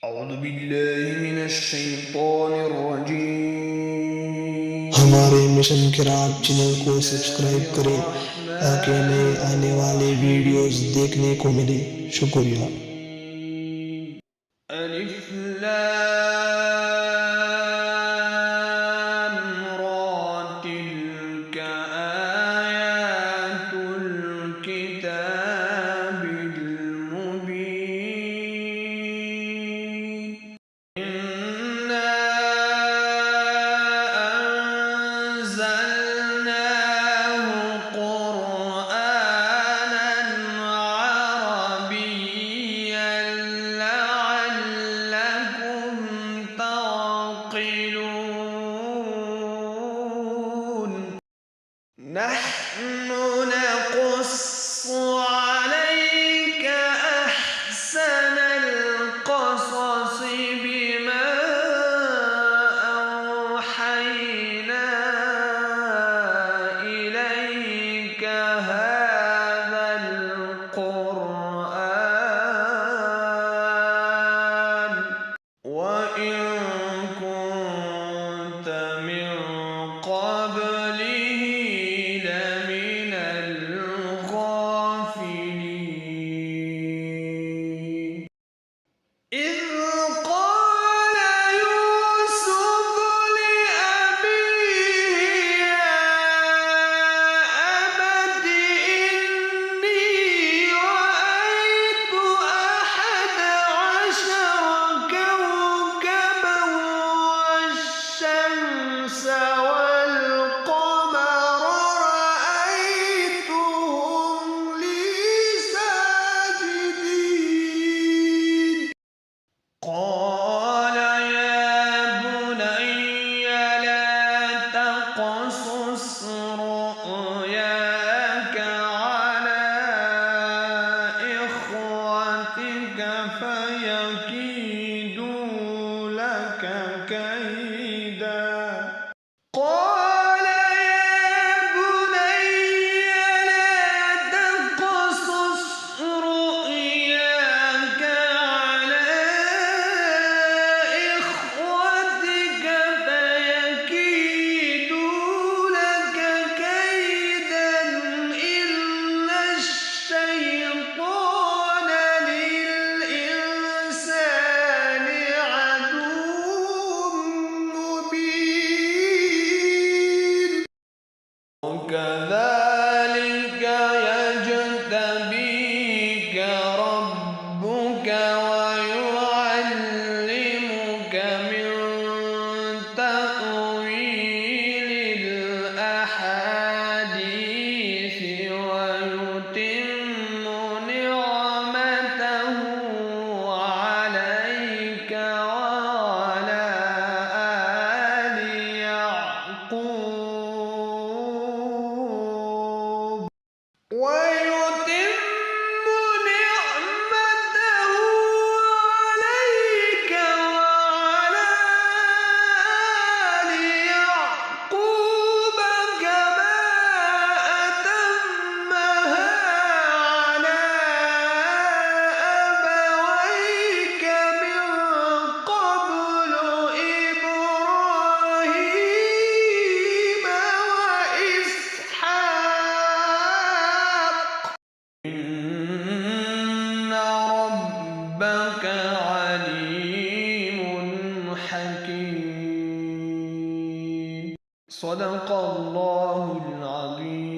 أعوذ بالله من الشيطان الرجيم हमारे मिशन किरात चैनल को بسم सब्सक्राइब الله करें ताकि नए الرحمن आने वाले वीडियोस देखने को मिले। शुक्रिया। الرحيم ألف لام را تلك آيات الكتاب المبين إنا أنزلناه قرآنا عربيا لعلكم تعقلون نحن نقص عليك أحسن القصص بما أوحينا إليك هذا القرآن وإن كنت من قبله لمن الغافلين إذ قال يوسف لأبيه يا أبت إني رأيت أحد عشر كوكبا والشمس والقمر رأيتهم لي ساجدين قال يا بني لا تقصص رؤياك على إخوتك فيكيدوا لك كيدا قال يا بني لا تقصص رؤياك على إخوتك فيكيدوا لك كيدا إن الشيطان للإنسان عدو مبين وكذلك يجتبيك ربك ويعلمك من تأويل الأحاديث ويتم نعمته عليك وعلى آل يعقوب ويتم نعمته عليك وعلى آل يعقوب كما أتمها على أبويك من قبل إبراهيم وإسحاق إن ربك عليم حكيم صدق الله العظيم